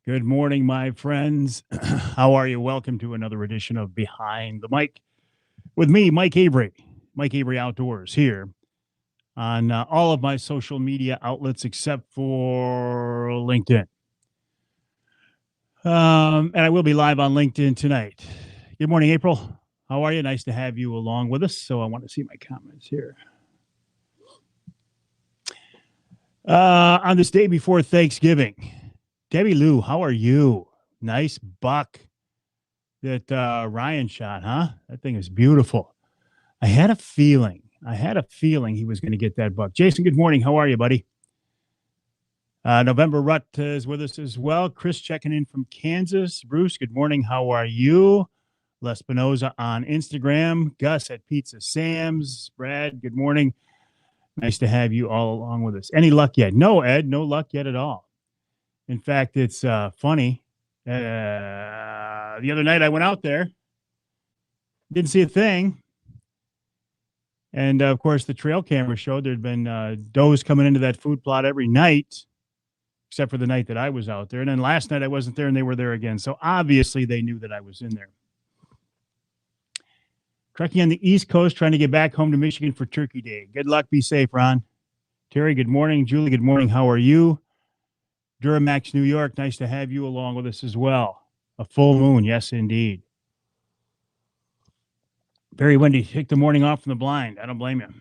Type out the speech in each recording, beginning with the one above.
Good morning, my friends. How are you? Welcome to another edition of Behind the Mic with me, Mike Avery. Mike Avery Outdoors here on all of my social media outlets except for LinkedIn. And I will be live on LinkedIn tonight. Good morning, April. How are you? Nice to have you along with us. So I want to see my comments here. On this day before Thanksgiving, Debbie Lou, how are you? Nice buck that Ryan shot, huh? That thing is beautiful. I had a feeling he was going to get that buck. Jason, good morning. How are you, buddy? November Rut is with us as well. Chris checking in from Kansas. Bruce, good morning. How are you? Les Spinoza on Instagram. Gus at Pizza Sam's. Brad, good morning. Nice to have you all along with us. Any luck yet? No, Ed, no luck yet at all. In fact, it's funny. The other night I went out there, didn't see a thing. And, of course, the trail camera showed there'd been does coming into that food plot every night, except for the night that I was out there. And then last night I wasn't there and they were there again. So obviously they knew that I was in there. Trekking on the East Coast, trying to get back home to Michigan for Turkey Day. Good luck. Be safe, Ron. Terry, good morning. Julie, good morning. How are you? Duramax, New York, nice to have you along with us as well. A full moon, yes, indeed. Very windy. Take the morning off from the blind. I don't blame you.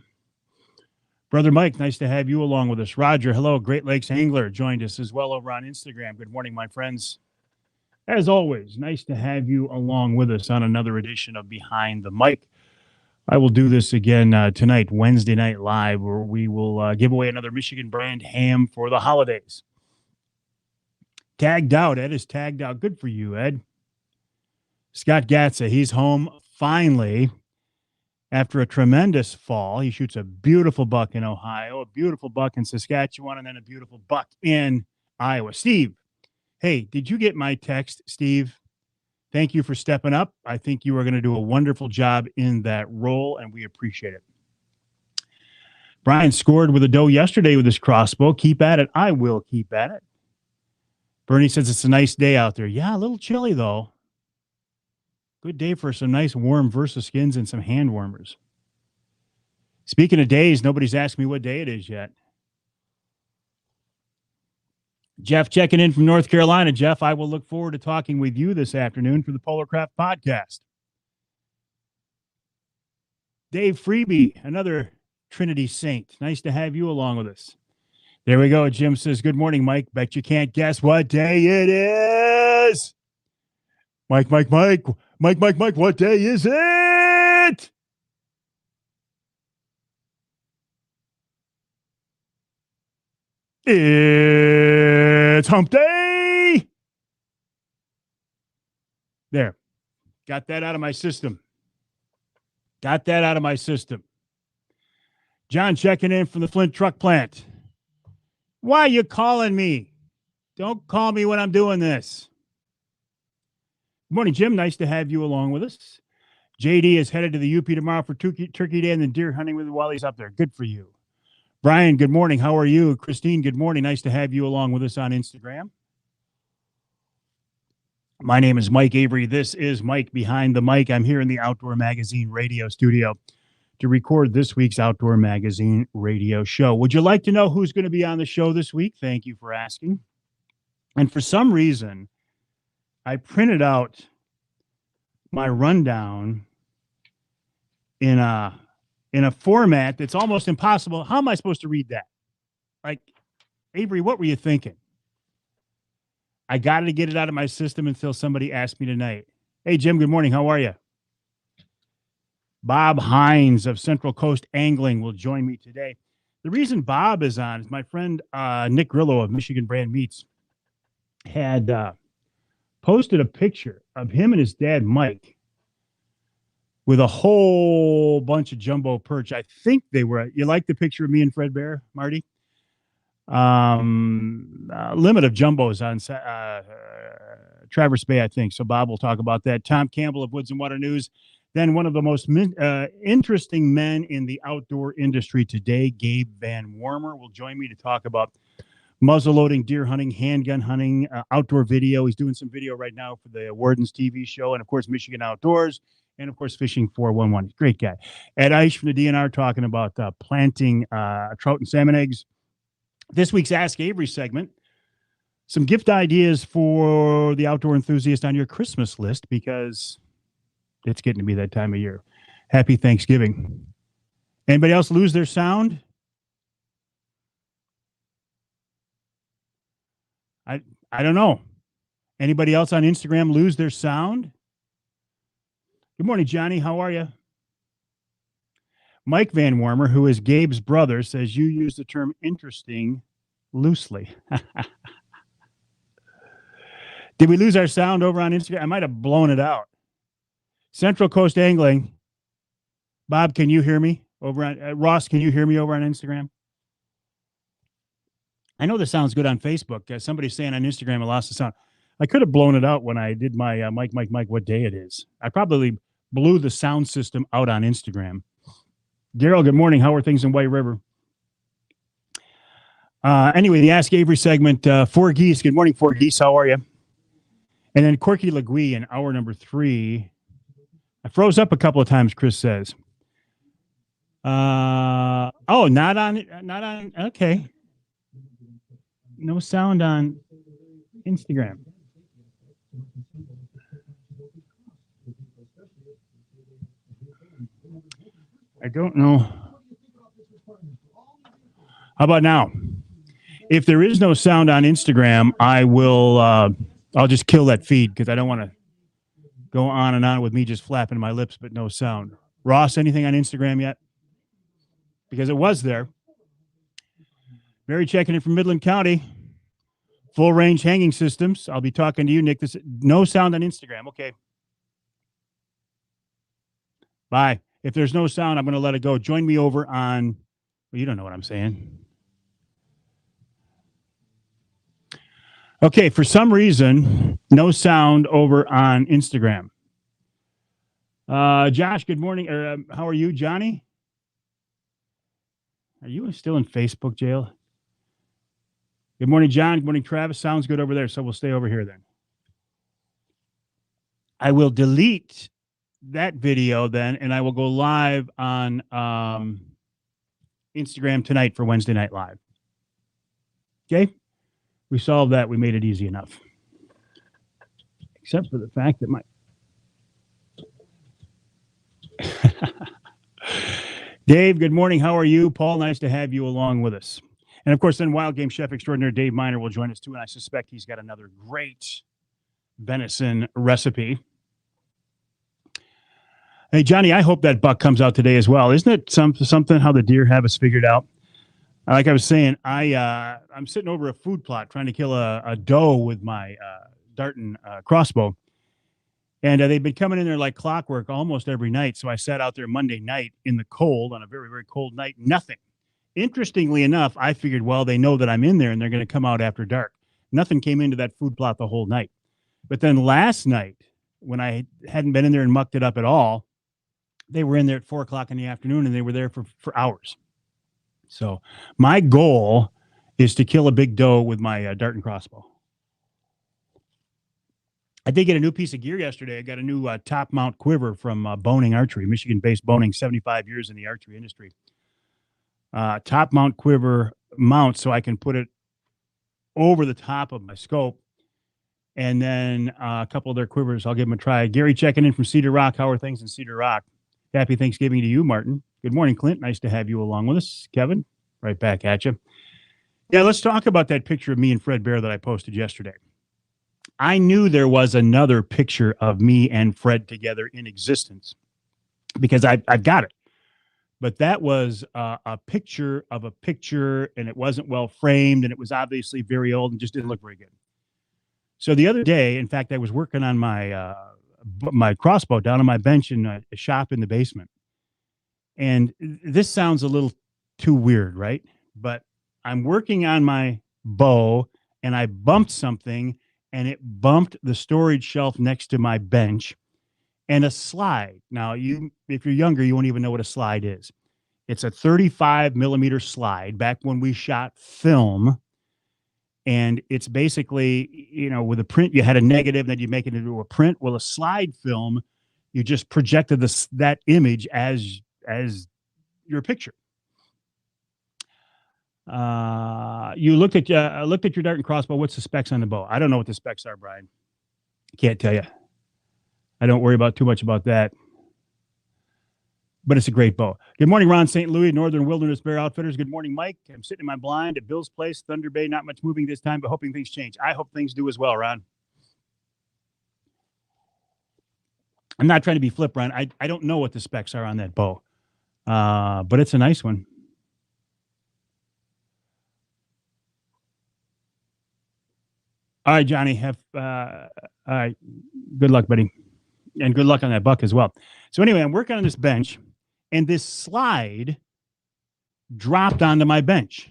Brother Mike, nice to have you along with us. Roger, hello. Great Lakes Angler joined us as well over on Instagram. Good morning, my friends. As always, nice to have you along with us on another edition of Behind the Mic. I will do this again tonight, Wednesday night live, where we will give away another Michigan brand ham for the holidays. Tagged out. Ed is tagged out. Good for you, Ed. Scott Gatza, he's home finally after a tremendous fall. He shoots a beautiful buck in Ohio, a beautiful buck in Saskatchewan, and then a beautiful buck in Iowa. Steve, hey, did you get my text, Steve? Thank you for stepping up. I think you are going to do a wonderful job in that role, and we appreciate it. Brian scored with a doe yesterday with his crossbow. Keep at it. I will keep at it. Bernie says it's a nice day out there. Yeah, a little chilly, though. Good day for some nice warm Versa skins and some hand warmers. Speaking of days, nobody's asked me what day it is yet. Jeff checking in from North Carolina. Jeff, I will look forward to talking with you this afternoon for the Polar Craft Podcast. Dave Freebie, another Trinity Saint. Nice to have you along with us. There we go. Jim says, good morning, Mike. Bet you can't guess what day it is. Mike, what day is it? It's hump day. There. Got that out of my system. John checking in from the Flint truck plant. Why are you calling me? Don't call me when I'm doing this. Good morning, Jim. Nice to have you along with us. JD is headed to the UP tomorrow for Turkey Day and then deer hunting with while he's up there. Good for you. Brian, good morning. How are you? Christine, good morning. Nice to have you along with us on Instagram. My name is Mike Avery. This is Mike Behind the Mic. I'm here in the Outdoor Magazine radio studio to record this week's Outdoor Magazine radio show. Would you like to know who's going to be on the show this week? Thank you for asking. And for some reason, I printed out my rundown in a format that's almost impossible. How am I supposed to read that? Like, Avery, what were you thinking? I got to get it out of my system until somebody asked me tonight. Hey, Jim, good morning. How are you? Bob Hines of Central Coast Angling will join me today. The reason Bob is on is my friend Nick Grillo of Michigan Brand Meats had posted a picture of him and his dad, Mike, with a whole bunch of jumbo perch. I think they were, you like the picture of me and Fred Bear, Marty? Limit of jumbos on Traverse Bay, I think. So Bob will talk about that. Tom Campbell of Woods and Water News. Then one of the most interesting men in the outdoor industry today, Gabe Van Warmer, will join me to talk about muzzle loading, deer hunting, handgun hunting, outdoor video. He's doing some video right now for the Wardens TV show, and of course, Michigan Outdoors, and of course, Fishing 411. Great guy. Ed Eiche from the DNR talking about planting trout and salmon eggs. This week's Ask Avery segment, some gift ideas for the outdoor enthusiast on your Christmas list, because it's getting to be that time of year. Happy Thanksgiving. Anybody else lose their sound? I don't know. Anybody else on Instagram lose their sound? Good morning, Johnny. How are you? Mike Van Warmer, who is Gabe's brother, says you use the term interesting loosely. Did we lose our sound over on Instagram? I might have blown it out. Central Coast Angling. Bob, can you hear me over on Ross? Can you hear me over on Instagram? I know this sounds good on Facebook. Somebody's saying on Instagram I lost the sound. I could have blown it out when I did my Mike, what day it is. I probably blew the sound system out on Instagram. Daryl, good morning. How are things in White River? Anyway, the Ask Avery segment, Four Geese. Good morning, Four Geese. How are you? And then Corky Legui in hour number 3. I froze up a couple of times, Chris says. Not on, okay. No sound on Instagram. I don't know. How about now? If there is no sound on Instagram, I will, I'll just kill that feed because I don't want to go on and on with me just flapping my lips, but no sound. Ross, anything on Instagram yet? Because it was there. Mary checking in from Midland County. Full range hanging systems. I'll be talking to you, Nick. No sound on Instagram. Okay. Bye. If there's no sound, I'm going to let it go. Join me over on, well, you don't know what I'm saying. Okay. For some reason, no sound over on Instagram. Josh, good morning. How are you, Johnny? Are you still in Facebook jail? Good morning, John. Good morning, Travis. Sounds good over there, so we'll stay over here then. I will delete that video then, and I will go live on Instagram tonight for Wednesday Night Live. Okay? We solved that. We made it easy enough. Except for the fact that my... Dave, good morning. How are you? Paul, nice to have you along with us. And, of course, then Wild Game Chef Extraordinaire Dave Miner will join us, too, and I suspect he's got another great venison recipe. Hey, Johnny, I hope that buck comes out today as well. Isn't it something how the deer have us figured out? Like I was saying, I'm sitting over a food plot trying to kill a doe with my Darton crossbow. And they've been coming in there like clockwork almost every night. So I sat out there Monday night in the cold on a very, very cold night. Nothing. Interestingly enough, I figured, well, they know that I'm in there and they're going to come out after dark. Nothing came into that food plot the whole night. But then last night, when I hadn't been in there and mucked it up at all, they were in there at 4 o'clock in the afternoon and they were there for hours. So my goal is to kill a big doe with my Darton crossbow. I did get a new piece of gear yesterday. I got a new top mount quiver from Boning Archery, Michigan-based Boning, 75 years in the archery industry. Top mount quiver mount so I can put it over the top of my scope. And then a couple of their quivers, I'll give them a try. Gary checking in from Cedar Rock. How are things in Cedar Rock? Happy Thanksgiving to you, Martin. Good morning, Clint. Nice to have you along with us. Kevin, right back at you. Yeah, let's talk about that picture of me and Fred Bear that I posted yesterday. I knew there was another picture of me and Fred together in existence because I've got it. But that was a picture of a picture, and it wasn't well framed, and it was obviously very old and just didn't look very good. So the other day, in fact, I was working on my crossbow down on my bench in a shop in the basement. And this sounds a little too weird, right? But I'm working on my bow, and I bumped something, and it bumped the storage shelf next to my bench and a slide. Now, if you're younger, you won't even know what a slide is. It's a 35 millimeter slide back when we shot film. And it's basically, with a print, you had a negative, then you make it into a print. Well, a slide film, you just projected that image as your picture. You looked at your dart and crossbow. What's the specs on the bow? I don't know what the specs are, Brian. Can't tell you. I don't worry about too much about that. But it's a great bow. Good morning, Ron St. Louis, Northern Wilderness Bear Outfitters. Good morning, Mike. I'm sitting in my blind at Bill's place, Thunder Bay. Not much moving this time, but hoping things change. I hope things do as well, Ron. I'm not trying to be flip, Ron. I don't know what the specs are on that bow, but it's a nice one. All right, Johnny. All right. Good luck, buddy. And good luck on that buck as well. So anyway, I'm working on this bench, and this slide dropped onto my bench.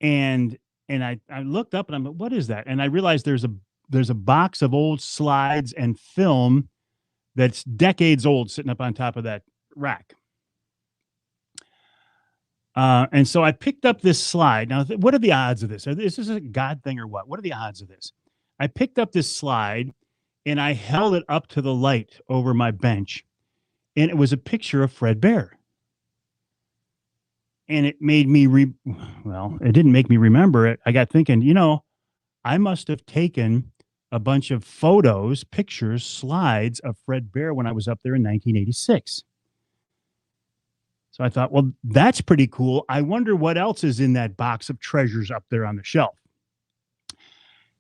And I looked up and I'm like, what is that? And I realized there's a box of old slides and film that's decades old sitting up on top of that rack. And so I picked up this slide. Now, what are the odds of this? Is this a God thing or what? What are the odds of this? I picked up this slide and I held it up to the light over my bench, and it was a picture of Fred Bear. And it made me it didn't make me remember it. I got thinking, I must have taken a bunch of photos, pictures, slides of Fred Bear when I was up there in 1986. So I thought, well, that's pretty cool. I wonder what else is in that box of treasures up there on the shelf.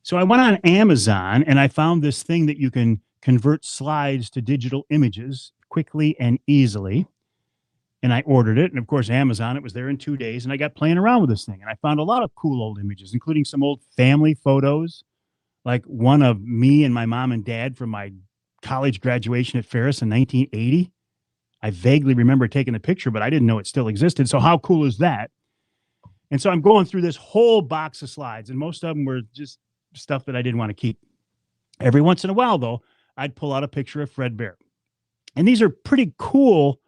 So I went on Amazon and I found this thing that you can convert slides to digital images quickly and easily. And I ordered it. And of course, Amazon, it was there in 2 days. And I got playing around with this thing. And I found a lot of cool old images, including some old family photos, like one of me and my mom and dad from my college graduation at Ferris in 1980. I vaguely remember taking a picture, but I didn't know it still existed. So how cool is that? And so I'm going through this whole box of slides, and most of them were just stuff that I didn't want to keep. Every once in a while, though, I'd pull out a picture of Fred Bear. And these are pretty cool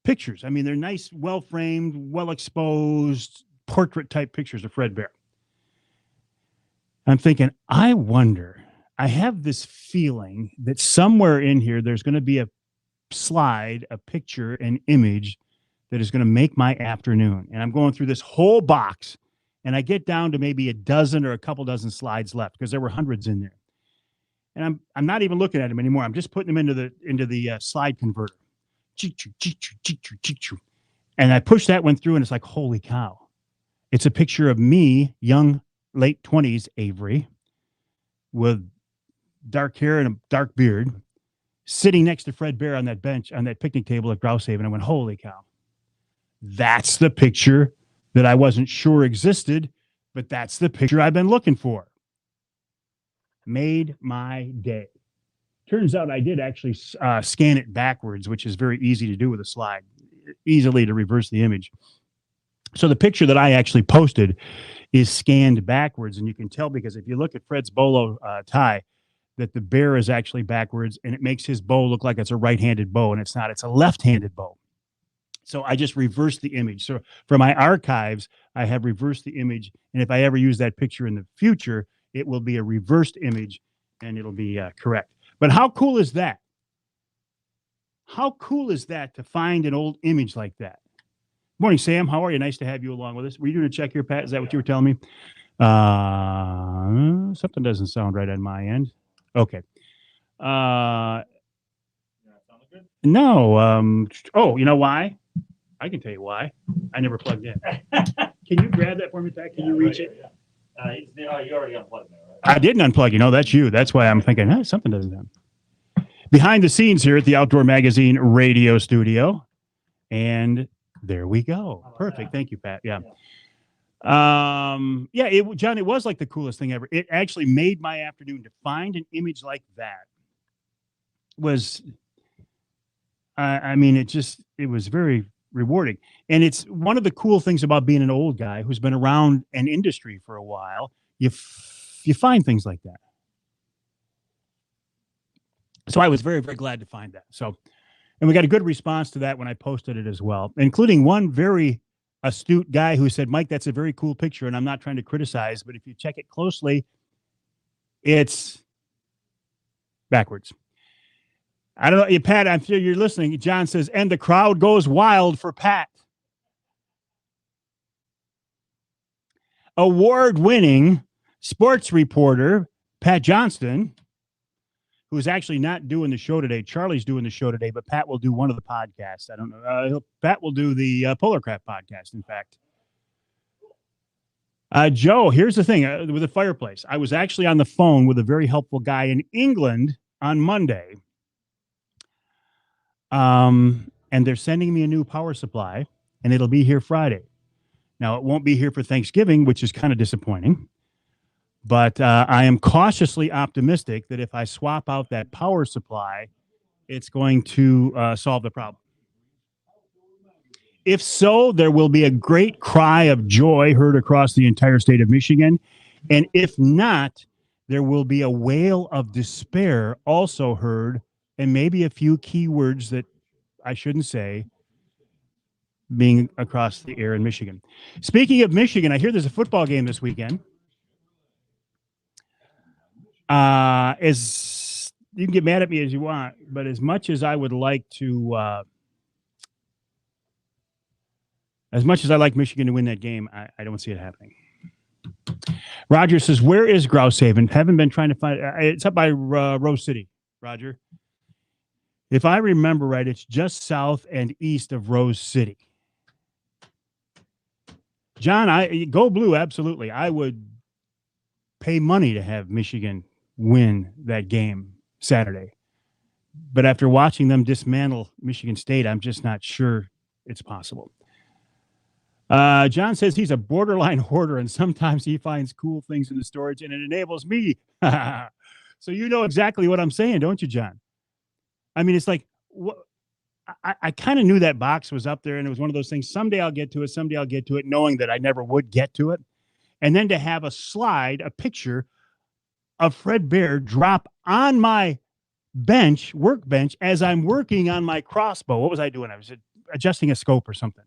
pictures. I mean, they're nice, well-framed, well-exposed, portrait-type pictures of Fred Bear. I'm thinking, I wonder, I have this feeling that somewhere in here there's going to be a slide, a picture, an image that is going to make my afternoon. And I'm going through this whole box, and I get down to maybe a dozen or a couple dozen slides left because there were hundreds in there. And I'm not even looking at them anymore. I'm just putting them into the slide converter. And I push that one through, and it's like, holy cow. It's a picture of me, young, late 20s Avery, with dark hair and a dark beard, sitting next to Fred Bear on that bench, on that picnic table at Grouse Haven. I went, holy cow. That's the picture that I wasn't sure existed, but that's the picture I've been looking for. Made my day. Turns out I did actually scan it backwards, which is very easy to do with a slide, easily to reverse the image. So the picture that I actually posted is scanned backwards, and you can tell because if you look at Fred's bolo tie, that the bear is actually backwards, and it makes his bow look like it's a right-handed bow, and it's not. It's a left-handed bow. So I just reversed the image. So for my archives, I have reversed the image, and if I ever use that picture in the future, it will be a reversed image, and it'll be correct. But how cool is that? How cool is that to find an old image like that? Morning, Sam. How are you? Nice to have you along with us. Were you doing a check here, Pat? Is that what you were telling me? Something doesn't sound right on my end. Okay. No. Oh, you know why? I can tell you why. I never plugged in. Can you grab that for me, Pat? Can you reach it? You already unplugged me, right? I didn't unplug you. No, that's you. That's why I'm thinking, something doesn't happen. Behind the scenes here at the Outdoor Magazine radio studio. And there we go. Perfect. Thank you, Pat. Yeah. John, it was like the coolest thing ever. It actually made my afternoon. To find an image like that was, it was very rewarding. And it's one of the cool things about being an old guy who's been around an industry for a while. You find things like that. So I was very, very glad to find that. So, and we got a good response to that when I posted it as well, including one very astute guy who said, Mike, that's a very cool picture, and I'm not trying to criticize, but if you check it closely, it's backwards. I don't know, Pat, I'm sure you're listening. John says, and the crowd goes wild for Pat. Award-winning sports reporter Pat Johnston, who is actually not doing the show today. Charlie's doing the show today, but Pat will do one of the podcasts. I don't know. Pat will do the Polar Craft podcast, in fact. Joe, here's the thing with the fireplace. I was actually on the phone with a very helpful guy in England on Monday. And they're sending me a new power supply, and it'll be here Friday. Now, it won't be here for Thanksgiving, which is kind of disappointing. But I am cautiously optimistic that if I swap out that power supply, it's going to solve the problem. If so, there will be a great cry of joy heard across the entire state of Michigan. And if not, there will be a wail of despair also heard, and maybe a few key words that I shouldn't say being across the air in Michigan. Speaking of Michigan, I hear there's a football game this weekend. As you can get mad at me as you want, but as much as I would like to, as much as I like Michigan to win that game, I don't see it happening. Roger says, where is Grouse Haven? Haven't been trying to find it. It's up by Rose City, Roger. If I remember right, it's just south and east of Rose City. John, go blue, absolutely. I would pay money to have Michigan win that game Saturday. But after watching them dismantle Michigan State, I'm just not sure it's possible. John says he's a borderline hoarder, and sometimes he finds cool things in the storage, and it enables me. So you know exactly what I'm saying, don't you, John? I mean, it's like, I kind of knew that box was up there, and it was one of those things, someday I'll get to it, knowing that I never would get to it. And then to have a picture of Fred Bear drop on my workbench, as I'm working on my crossbow. What was I doing? I was adjusting a scope or something.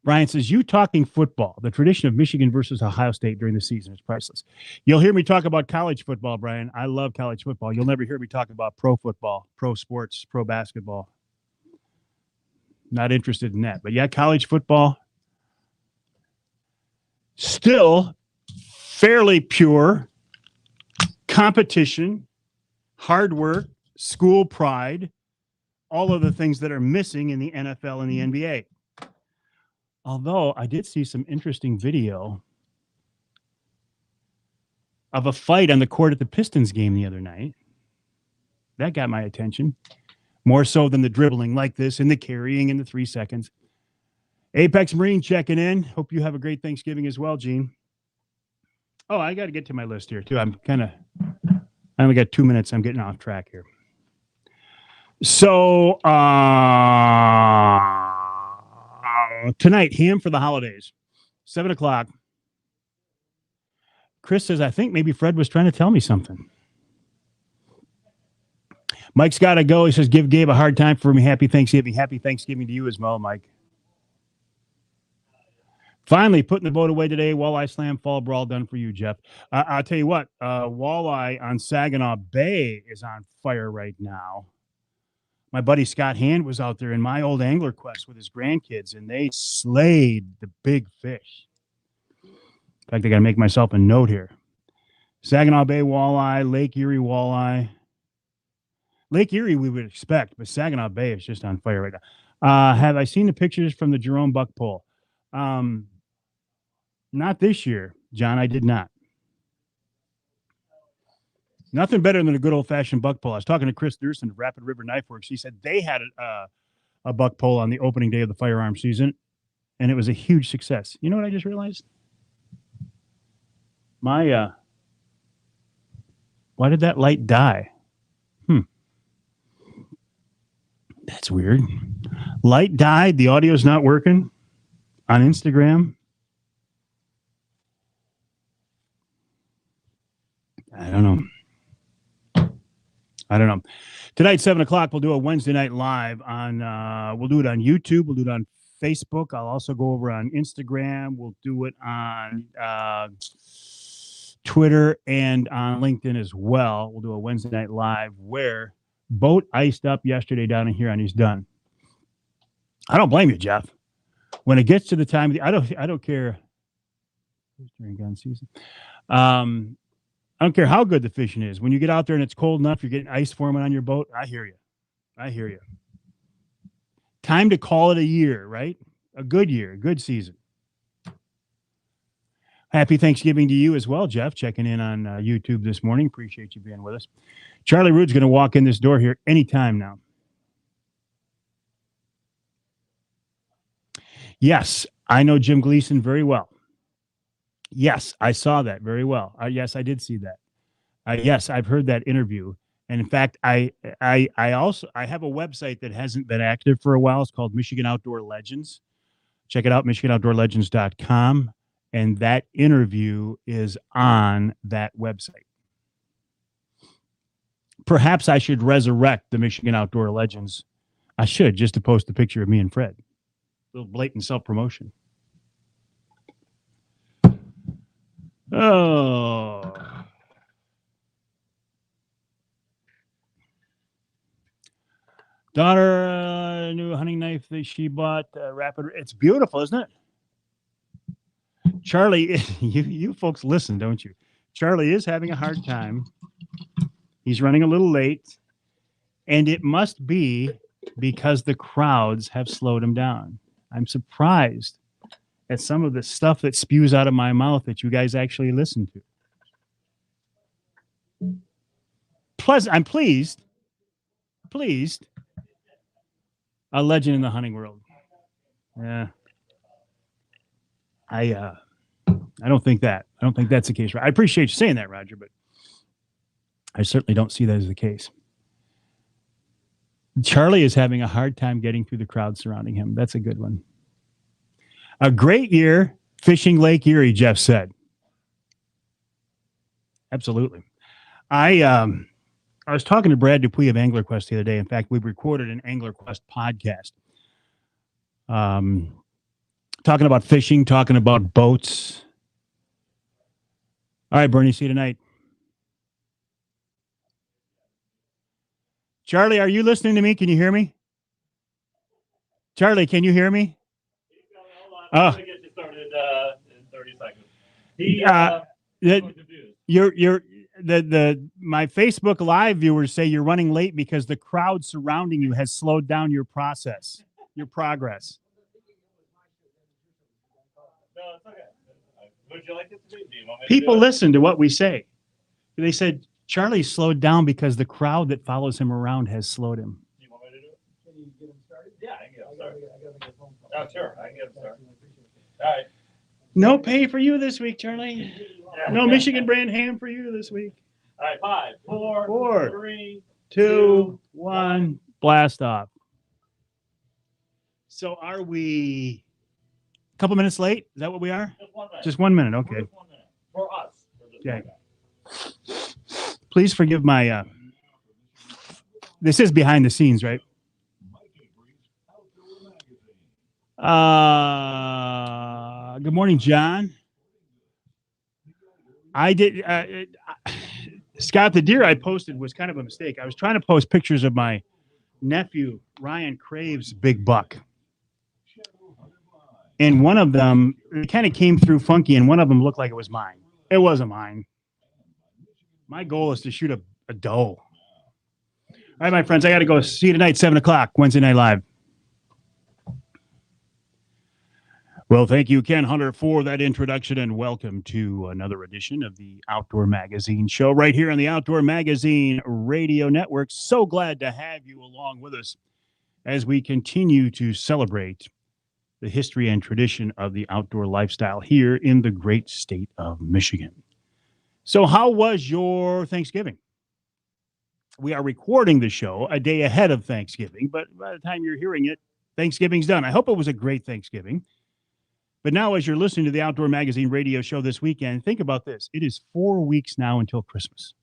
Brian says, you talking football, the tradition of Michigan versus Ohio State during the season is priceless. You'll hear me talk about college football, Brian. I love college football. You'll never hear me talk about pro football, pro sports, pro basketball. Not interested in that. But yeah, college football, still fairly pure competition, hard work, school pride, all of the things that are missing in the NFL and the NBA. Although I did see some interesting video of a fight on the court at the Pistons game the other night. That got my attention. More so than the dribbling like this and the carrying in the 3 seconds. Apex Marine checking in. Hope you have a great Thanksgiving as well, Gene. Oh, I got to get to my list here, too. I only got 2 minutes. I'm getting off track here. So, tonight, ham for the holidays, 7 o'clock. Chris says, I think maybe Fred was trying to tell me something. Mike's got to go. He says, give Gabe a hard time for me. Happy Thanksgiving. Happy Thanksgiving to you as well, Mike. Finally, putting the boat away today. Walleye Slam Fall Brawl done for you, Jeff. I'll tell you what, walleye on Saginaw Bay is on fire right now. My buddy Scott Hand was out there in my old Angler Quest with his grandkids, and they slayed the big fish. In fact, I got to make myself a note here. Saginaw Bay walleye, Lake Erie walleye. Lake Erie we would expect, but Saginaw Bay is just on fire right now. Have I seen the pictures from the Jerome Buck Pole? Not this year, John. I did not. Nothing better than a good old-fashioned buck pole. I was talking to Chris Thurston of Rapid River Knife Works. He said they had a buck pole on the opening day of the firearm season, and it was a huge success. You know what I just realized? Why did that light die? That's weird. Light died. The audio's not working on Instagram. I don't know. I don't know. Tonight, 7 o'clock, we'll do a Wednesday night live on, we'll do it on YouTube. We'll do it on Facebook. I'll also go over on Instagram. We'll do it on Twitter and on LinkedIn as well. We'll do a Wednesday night live where Boat iced up yesterday down in Huron. He's done. I don't blame you, Jeff. When it gets to the time, I don't care. During gun season. I don't care how good the fishing is. When you get out there and it's cold enough, you're getting ice forming on your boat. I hear you. Time to call it a year, right? A good year, a good season. Happy Thanksgiving to you as well, Jeff, checking in on YouTube this morning. Appreciate you being with us. Charlie Rood's going to walk in this door here anytime now. Yes, I know Jim Gleason very well. Yes, I saw that very well. Yes, I did see that. Yes, I've heard that interview. And in fact, I have a website that hasn't been active for a while. It's called Michigan Outdoor Legends. Check it out, michiganoutdoorlegends.com. And that interview is on that website. Perhaps I should resurrect the Michigan Outdoor Legends. I should, just to post a picture of me and Fred. A little blatant self-promotion. Oh. Daughter, new hunting knife that she bought, Rapid. It's beautiful, isn't it? Charlie, you folks listen, don't you? Charlie is having a hard time. He's running a little late, and it must be because the crowds have slowed him down. I'm surprised at some of the stuff that spews out of my mouth that you guys actually listen to. Plus, I'm pleased. A legend in the hunting world. Yeah. I don't think that's the case. I appreciate you saying that, Roger, but I certainly don't see that as the case. Charlie is having a hard time getting through the crowd surrounding him. That's a good one. A great year fishing Lake Erie, Jeff said. Absolutely. I was talking to Brad Dupuy of AnglerQuest the other day. In fact, we recorded an AnglerQuest podcast. Talking about fishing, talking about boats. All right, Bernie, see you tonight. Charlie, are you listening to me? Can you hear me? Charlie, can you hear me? Hold on. I'm going to get you started in 30 seconds. My Facebook Live viewers say you're running late because the crowd surrounding you has slowed down your process, your progress. No, it's okay. Would you like it to be? Do you want me to People do it? listen to what we say. They said Charlie slowed down because the crowd that follows him around has slowed him. Do you want me to do it? Can you get him started? Yeah, I can get him started. Oh, sure. I can get him started. All right. No pay for you this week, Charlie. Yeah. No Michigan brand ham for you this week. All right, 5, 4, Four. 3, 2, 1, blast off. So are we a couple minutes late? Is that what we are? Just 1 minute. Just 1 minute. Okay. Just 1 minute. For us. For this Okay. guy. Please forgive my, this is behind the scenes, right? Good morning, John. I did, Scott, the deer I posted was kind of a mistake. I was trying to post pictures of my nephew, Ryan Crave's big buck. And one of them, it kind of came through funky, and one of them looked like it was mine. It wasn't mine. My goal is to shoot a doe. All right, my friends, I got to go. See you tonight, 7 o'clock, Wednesday Night Live. Well, thank you, Ken Hunter, for that introduction, and welcome to another edition of the Outdoor Magazine Show right here on the Outdoor Magazine Radio Network. So glad to have you along with us as we continue to celebrate the history and tradition of the outdoor lifestyle here in the great state of Michigan. So how was your Thanksgiving? We are recording the show a day ahead of Thanksgiving, but by the time you're hearing it, Thanksgiving's done. I hope it was a great Thanksgiving. But now, as you're listening to the Outdoor Magazine Radio Show this weekend, think about this. It is 4 weeks now until Christmas.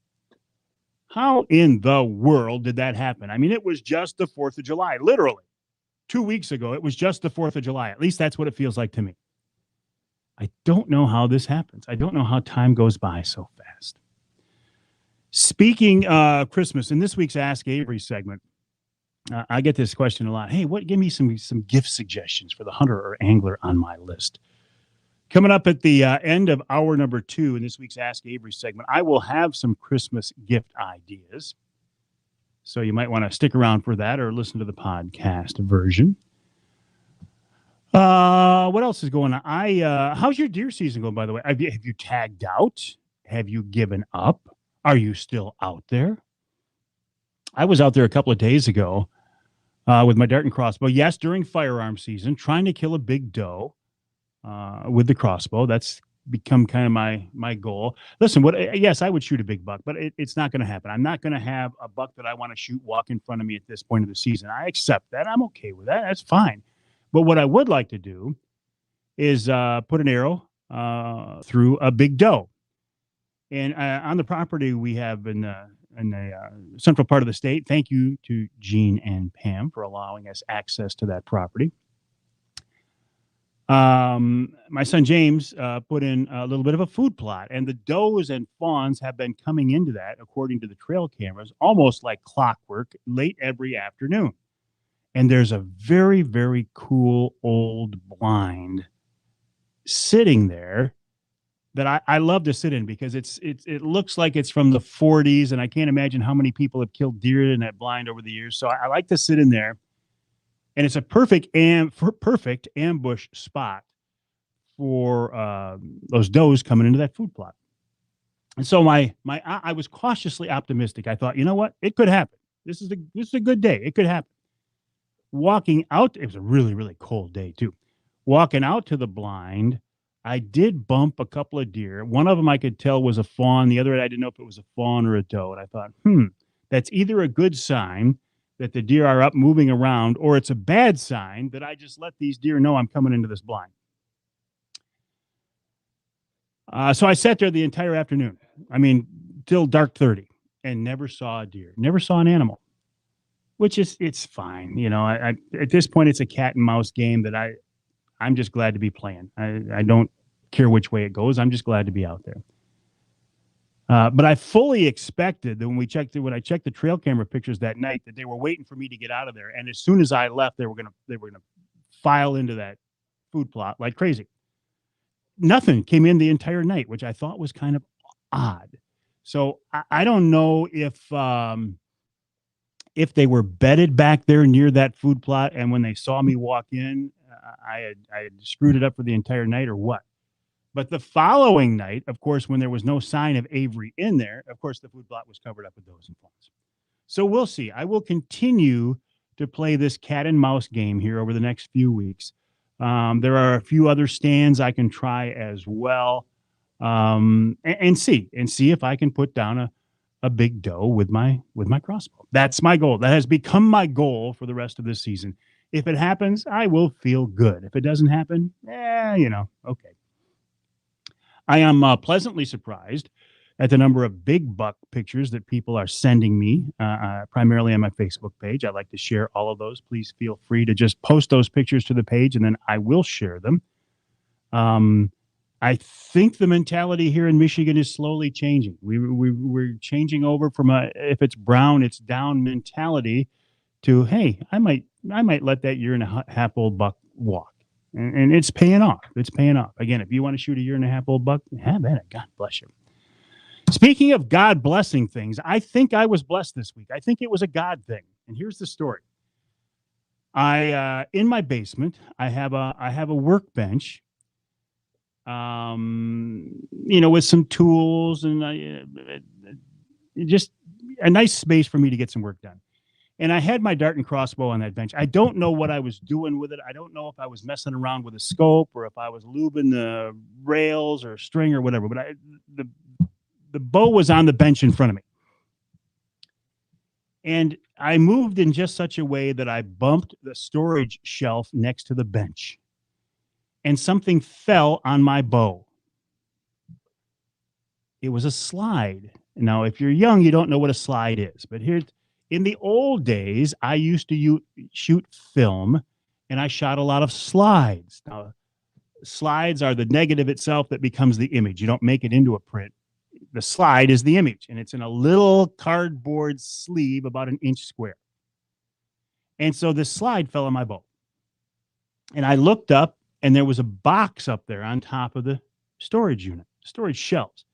How in the world did that happen? I mean, it was just the 4th of July, literally. 2 weeks ago, it was just the 4th of July. At least that's what it feels like to me. I don't know how this happens. I don't know how time goes by so fast. Speaking Christmas, in this week's Ask Avery segment, I get this question a lot. Hey, give me some gift suggestions for the hunter or angler on my list. Coming up at the end of hour number 2 in this week's Ask Avery segment, I will have some Christmas gift ideas. So you might want to stick around for that or listen to the podcast version. What else is going on? How's your deer season going, by the way? Have you tagged out? Have you given up? Are you still out there? I was out there a couple of days ago with my dart and crossbow. Yes, during firearm season, trying to kill a big doe with the crossbow. That's become kind of my goal. Listen, yes, I would shoot a big buck, but it's not going to happen. I'm not going to have a buck that I want to shoot walk in front of me at this point of the season. I accept that. I'm okay with that. That's fine. But what I would like to do is put an arrow through a big doe. And on the property we have in the central part of the state, thank you to Gene and Pam for allowing us access to that property. My son James put in a little bit of a food plot, and the does and fawns have been coming into that, according to the trail cameras, almost like clockwork, late every afternoon. And there's a very, very cool old blind sitting there that I love to sit in because it looks like it's from the 40s, and I can't imagine how many people have killed deer in that blind over the years. So I like to sit in there, and it's a perfect ambush spot for those does coming into that food plot. And so I was cautiously optimistic. I thought, you know what, it could happen. This is a good day. It could happen. Walking out, it was a really, really cold day too. Walking out to the blind, I did bump a couple of deer. One of them I could tell was a fawn. The other I didn't know if it was a fawn or a doe. And I thought, that's either a good sign that the deer are up moving around, or it's a bad sign that I just let these deer know I'm coming into this blind. So I sat there the entire afternoon. I mean, till dark 30, and never saw a deer, never saw an animal. Which it's fine. You know, I at this point, it's a cat and mouse game that I'm just glad to be playing. I don't care which way it goes. I'm just glad to be out there. But I fully expected that when I checked the trail camera pictures that night, that they were waiting for me to get out of there. And as soon as I left, they were gonna file into that food plot like crazy. Nothing came in the entire night, which I thought was kind of odd. So I don't know if they were bedded back there near that food plot, and when they saw me walk in, I had screwed it up for the entire night or what. But the following night, of course, when there was no sign of Avery in there, of course, the food plot was covered up with does and fawns. So we'll see. I will continue to play this cat and mouse game here over the next few weeks. There are a few other stands I can try as well, and see if I can put down a big doe with my crossbow. That's my goal. That has become my goal for the rest of this season. If it happens, I will feel good. If it doesn't happen, okay. I am pleasantly surprised at the number of big buck pictures that people are sending me, primarily on my Facebook page. I like to share all of those. Please feel free to just post those pictures to the page, and then I will share them. I think the mentality here in Michigan is slowly changing. We're changing over from if it's brown, it's down mentality to, hey, I might let that year and a half old buck walk. And it's paying off. It's paying off. Again, if you want to shoot a year and a half old buck, have at it. God bless you. Speaking of God blessing things, I think I was blessed this week. I think it was a God thing. And here's the story. In my basement, I have a workbench, with some tools and just a nice space for me to get some work done. And I had my dart and crossbow on that bench. I don't know what I was doing with it. I don't know if I was messing around with a scope or if I was lubing the rails or string or whatever. But the bow was on the bench in front of me. And I moved in just such a way that I bumped the storage shelf next to the bench. And something fell on my bow. It was a slide Now, if you're young, you don't know what a slide is, but here in the old days, I used to shoot film and I shot a lot of slides. Now, slides are the negative itself that becomes the image. You don't make it into a print. The slide is the image, and it's in a little cardboard sleeve about an inch square. And so this slide fell in my boat. And I looked up, and there was a box up there on top of the storage unit, storage shelves.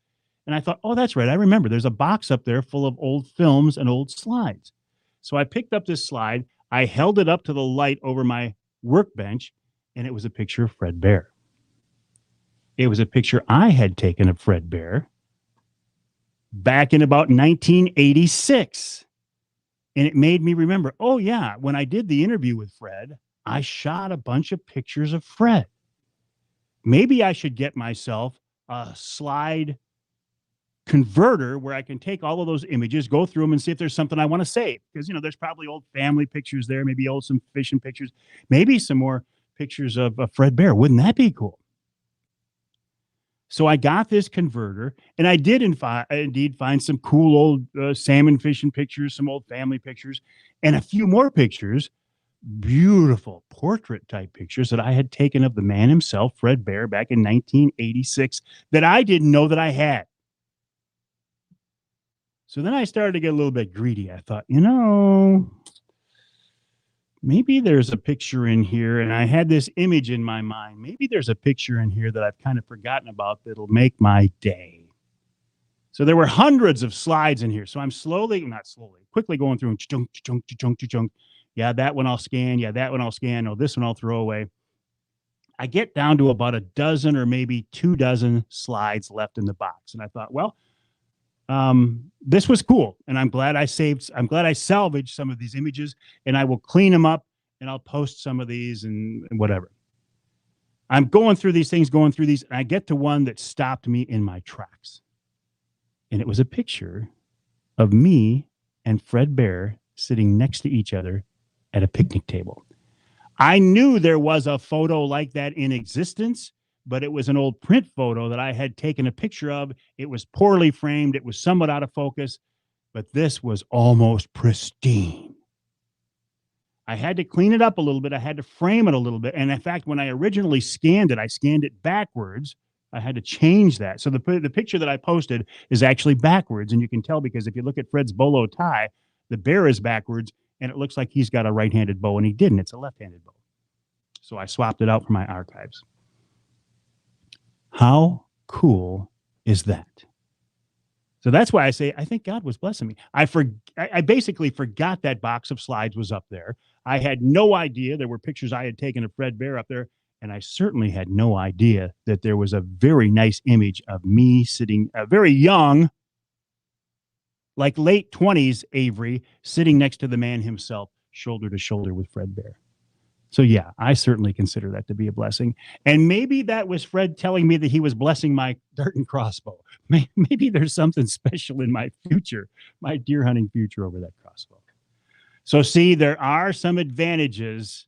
And I thought, oh, that's right. I remember there's a box up there full of old films and old slides. So I picked up this slide. I held it up to the light over my workbench, and it was a picture of Fred Bear. It was a picture I had taken of Fred Bear back in about 1986. And it made me remember, oh, yeah, when I did the interview with Fred, I shot a bunch of pictures of Fred. Maybe I should get myself a slide converter where I can take all of those images, go through them and see if there's something I want to save. Because, you know, there's probably old family pictures there, maybe some fishing pictures, maybe some more pictures of Fred Bear. Wouldn't that be cool? So I got this converter, and I did indeed find some cool old salmon fishing pictures, some old family pictures, and a few more pictures, beautiful portrait type pictures that I had taken of the man himself, Fred Bear, back in 1986 that I didn't know that I had. So then I started to get a little bit greedy. I thought, you know, maybe there's a picture in here, and I had this image in my mind. Maybe there's a picture in here that I've kind of forgotten about that'll make my day. So there were hundreds of slides in here. So I'm quickly going through and yeah, that one I'll scan. Yeah, that one I'll scan. Oh, this one I'll throw away. I get down to about a dozen or maybe 24 slides left in the box. And I thought, well, this was cool. And I'm glad I salvaged some of these images, and I will clean them up and I'll post some of these and whatever. I'm going through these things, and I get to one that stopped me in my tracks. And it was a picture of me and Fred Bear sitting next to each other at a picnic table. I knew there was a photo like that in existence, but it was an old print photo that I had taken a picture of. It was poorly framed. It was somewhat out of focus, but this was almost pristine. I had to clean it up a little bit. I had to frame it a little bit. And in fact, when I originally scanned it, I scanned it backwards. I had to change that. So the picture that I posted is actually backwards. And you can tell because if you look at Fred's bolo tie, the bear is backwards, and it looks like he's got a right-handed bow, and he didn't. It's a left-handed bow. So I swapped it out for my archives. How cool is that? So that's why I say I think God was blessing me. I basically forgot that box of slides was up there. I had no idea there were pictures I had taken of Fred Bear up there, and I certainly had no idea that there was a very nice image of me sitting, very young, like late 20s Avery, sitting next to the man himself, shoulder to shoulder with Fred Bear. So yeah, I certainly consider that to be a blessing. And maybe that was Fred telling me that he was blessing my dart and crossbow. Maybe there's something special in my future, my deer hunting future over that crossbow. So see, there are some advantages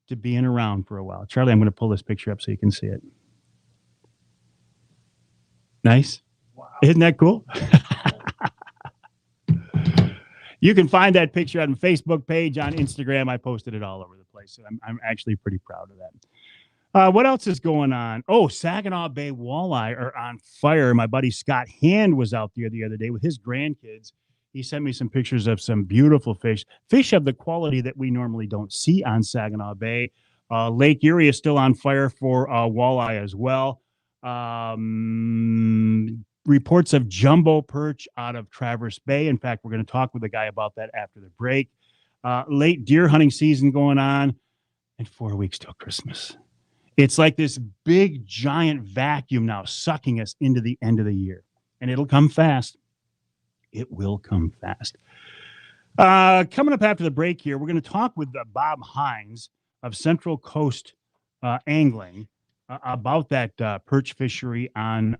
to being around for a while. Charlie, I'm going to pull this picture up so you can see it. Nice. Wow. Isn't that cool? You can find that picture on the Facebook page, on Instagram. I posted it all over the place. So I'm actually pretty proud of that. What else is going on? Oh, Saginaw Bay walleye are on fire. My buddy Scott Hand was out there the other day with his grandkids. He sent me some pictures of some beautiful fish of the quality that we normally don't see on Saginaw Bay. Lake Erie is still on fire for walleye as well. Reports of jumbo perch out of Traverse Bay. In fact, we're going to talk with a guy about that after the break. Late deer hunting season going on, and 4 weeks till Christmas. It's like this big, giant vacuum now sucking us into the end of the year, and it'll come fast. It will come fast. Coming up after the break here, we're going to talk with Bob Hines of Central Coast Angling about that perch fishery on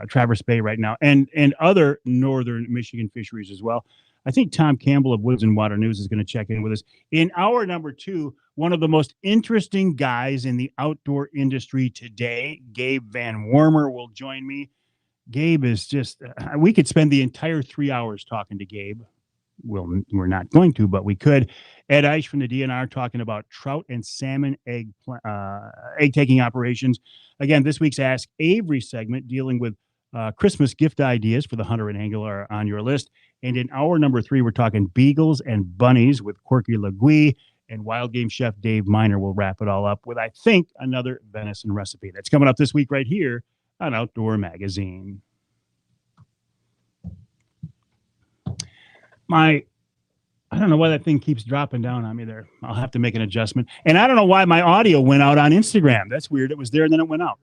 Traverse Bay right now, and other northern Michigan fisheries as well. I think Tom Campbell of Woods and Water News is going to check in with us. In hour number 2, one of the most interesting guys in the outdoor industry today, Gabe Van Wormer, will join me. Gabe is just, we could spend the entire 3 hours talking to Gabe. We're not going to, but we could. Ed Eich from the DNR talking about trout and salmon egg taking operations. Again, this week's Ask Avery segment dealing with Christmas gift ideas for the hunter and angler on your list. And in hour number 3, we're talking beagles and bunnies with Corky Legui, and wild game chef Dave Miner will wrap it all up with, I think, another venison recipe. That's coming up this week right here on Outdoor Magazine. I don't know why that thing keeps dropping down on me there. I'll have to make an adjustment. And I don't know why my audio went out on Instagram. That's weird. It was there and then it went out.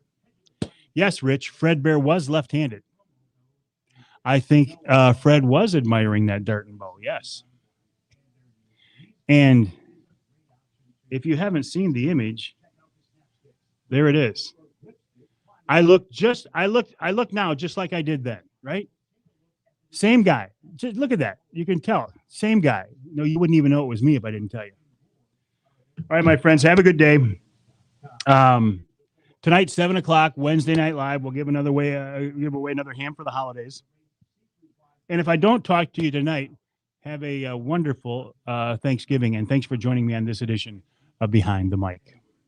Yes, Rich, Fred Bear was left-handed. I think Fred was admiring that dart and bow. Yes. And if you haven't seen the image, there it is. I look now just like I did then, right? Same guy. Just look at that. You can tell. Same guy. No, you wouldn't even know it was me if I didn't tell you. All right, my friends, have a good day. Tonight, 7:00, Wednesday Night Live. We'll give away another ham for the holidays. And if I don't talk to you tonight, have a wonderful Thanksgiving, and thanks for joining me on this edition of Behind the Mic.